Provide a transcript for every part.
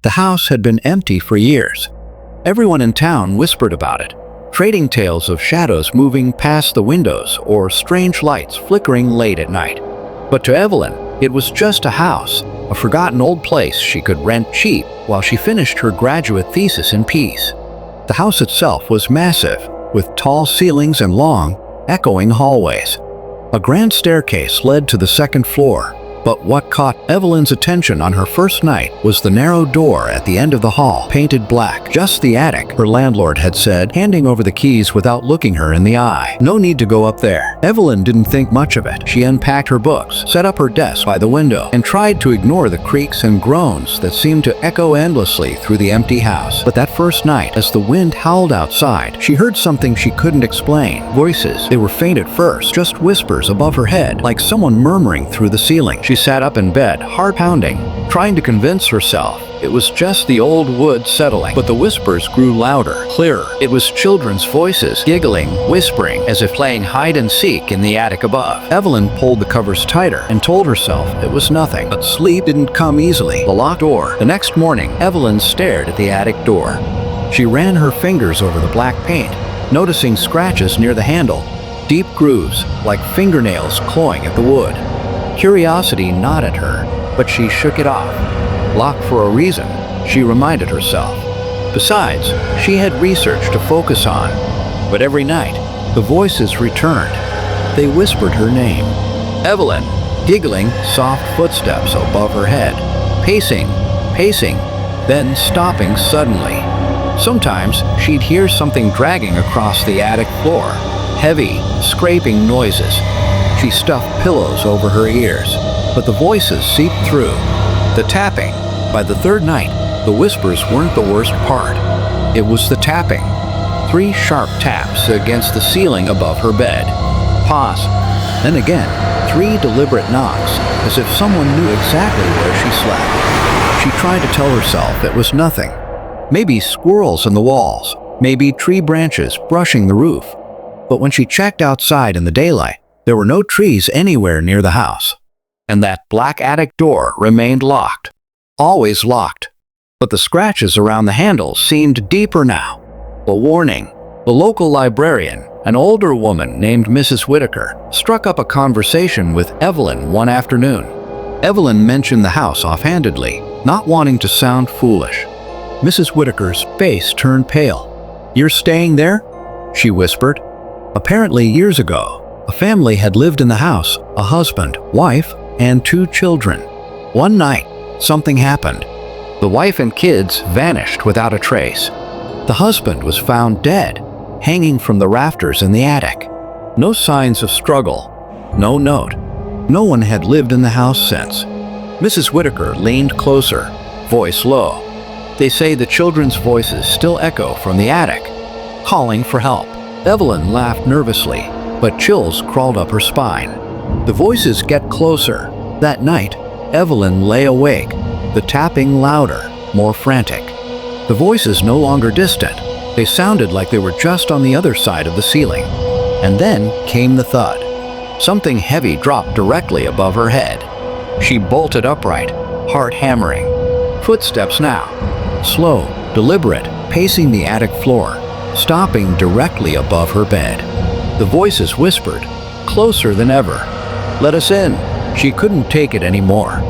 The house had been empty for years. Everyone in town whispered about it, trading tales of shadows moving past the windows or strange lights flickering late at night. But to Evelyn, it was just a house, a forgotten old place she could rent cheap while she finished her graduate thesis in peace. The house itself was massive, with tall ceilings and long, echoing hallways. A grand staircase led to the second floor, but what caught Evelyn's attention on her first night was the narrow door at the end of the hall, painted black. Just the attic, her landlord had said, handing over the keys without looking her in the eye. No need to go up there. Evelyn didn't think much of it. She unpacked her books, set up her desk by the window, and tried to ignore the creaks and groans that seemed to echo endlessly through the empty house. But that first night, as the wind howled outside, she heard something she couldn't explain. Voices. They were faint at first, just whispers above her head, like someone murmuring through the ceiling. She sat up in bed, heart pounding, trying to convince herself it was just the old wood settling. But the whispers grew louder, clearer. It was children's voices, giggling, whispering, as if playing hide and seek in the attic above. Evelyn pulled the covers tighter and told herself it was nothing. But sleep didn't come easily. The locked door. The next morning, Evelyn stared at the attic door. She ran her fingers over the black paint, noticing scratches near the handle, deep grooves like fingernails clawing at the wood. Curiosity gnawed at her, but she shook it off. Locked for a reason, she reminded herself. Besides, she had research to focus on. But every night, the voices returned. They whispered her name. Evelyn, giggling, soft footsteps above her head, pacing, then stopping suddenly. Sometimes she'd hear something dragging across the attic floor, heavy, scraping noises. She stuffed pillows over her ears, but the voices seeped through. The tapping. By the third night, the whispers weren't the worst part. It was the tapping. 3 sharp taps against the ceiling above her bed. Pause. Then again, 3 deliberate knocks, as if someone knew exactly where she slept. She tried to tell herself it was nothing. Maybe squirrels in the walls, maybe tree branches brushing the roof. But when she checked outside in the daylight, there were no trees anywhere near the house. And that black attic door remained locked. Always locked. But the scratches around the handle seemed deeper now. A warning. The local librarian, an older woman named Mrs. Whitaker, struck up a conversation with Evelyn one afternoon. Evelyn mentioned the house offhandedly, not wanting to sound foolish. Mrs. Whitaker's face turned pale. "You're staying there?" she whispered. Apparently years ago, a family had lived in the house, a husband, wife, and 2 children. One night, something happened. The wife and kids vanished without a trace. The husband was found dead, hanging from the rafters in the attic. No signs of struggle, no note. No one had lived in the house since. Mrs. Whitaker leaned closer, voice low. "They say the children's voices still echo from the attic, calling for help." Evelyn laughed nervously, but chills crawled up her spine. The voices get closer. That night, Evelyn lay awake, the tapping louder, more frantic. The voices no longer distant. They sounded like they were just on the other side of the ceiling. And then came the thud. Something heavy dropped directly above her head. She bolted upright, heart hammering. Footsteps now. Slow, deliberate, pacing the attic floor, stopping directly above her bed. The voices whispered, closer than ever. "Let us in." She couldn't take it anymore.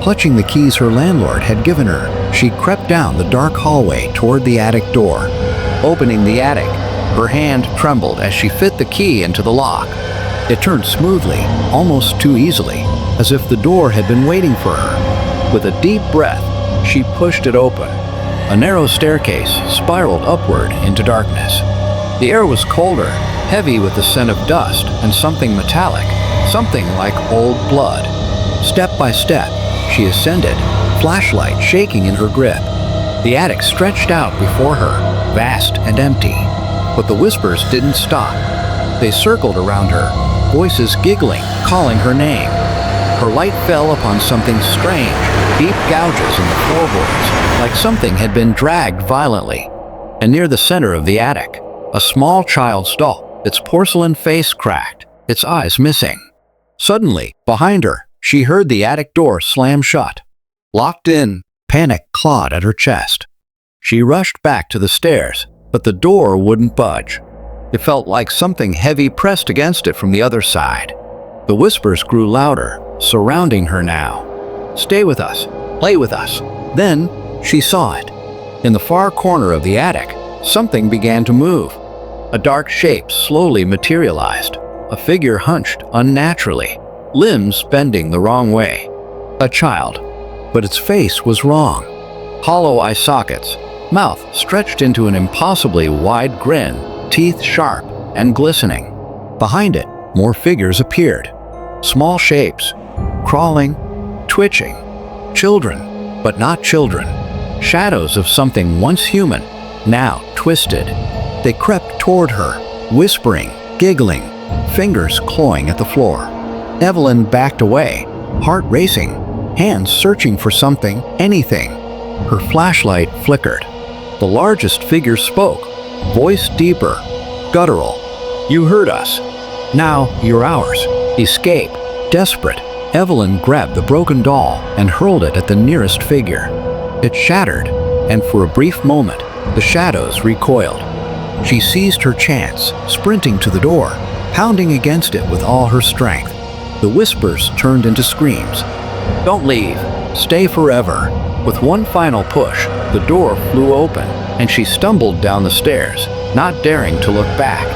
Clutching the keys her landlord had given her, she crept down the dark hallway toward the attic door. Opening the attic, her hand trembled as she fit the key into the lock. It turned smoothly, almost too easily, as if the door had been waiting for her. With a deep breath, she pushed it open. A narrow staircase spiraled upward into darkness. The air was colder, heavy with the scent of dust and something metallic, something like old blood. Step by step, she ascended, flashlight shaking in her grip. The attic stretched out before her, vast and empty. But the whispers didn't stop. They circled around her, voices giggling, calling her name. Her light fell upon something strange, deep gouges in the floorboards, like something had been dragged violently. And near the center of the attic, a small child's doll, its porcelain face cracked, its eyes missing. Suddenly, behind her, she heard the attic door slam shut. Locked in, Panic clawed at her chest. She rushed back to the stairs, but the door wouldn't budge. It felt like something heavy pressed against it from the other side. The whispers grew louder, surrounding her now. "Stay with us. Play with us." Then she saw it. In the far corner of the attic, something began to move. A dark shape slowly materialized. A figure hunched unnaturally, limbs bending the wrong way. A child. But its face was wrong. Hollow eye sockets, mouth stretched into an impossibly wide grin, teeth sharp and glistening. Behind it, more figures appeared. Small shapes, crawling, twitching. Children, but not children. Shadows of something once human, now twisted. They crept toward her, whispering, giggling, fingers clawing at the floor. Evelyn backed away, heart racing, hands searching for something, anything. Her flashlight flickered. The largest figure spoke, voice deeper, guttural. "You heard us. Now you're ours. Escape." Desperate, Evelyn grabbed the broken doll and hurled it at the nearest figure. It shattered, and for a brief moment, the shadows recoiled. She seized her chance, sprinting to the door, pounding against it with all her strength. The whispers turned into screams. "Don't leave. Stay forever." With one final push, the door flew open, and she stumbled down the stairs, not daring to look back.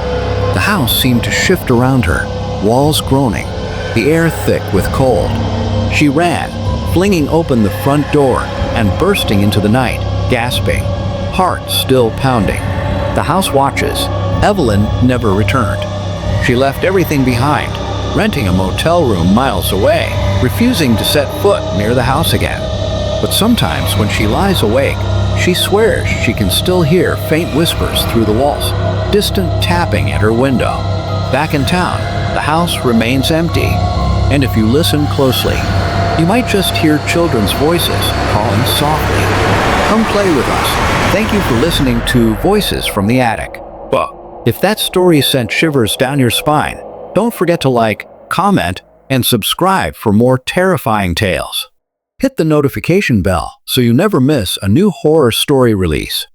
The house seemed to shift around her, walls groaning, the air thick with cold. She ran, flinging open the front door and bursting into the night, gasping, heart still pounding. The house watches. Evelyn never returned. She left everything behind, renting a motel room miles away, refusing to set foot near the house again. But sometimes when she lies awake, she swears she can still hear faint whispers through the walls, distant tapping at her window. Back in town, the house remains empty, and if you listen closely, you might just hear children's voices calling softly. Come play with us. Thank you for listening to Voices from the Attic. Well, if that story sent shivers down your spine, don't forget to like, comment, and subscribe for more terrifying tales. Hit the notification bell so you never miss a new horror story release.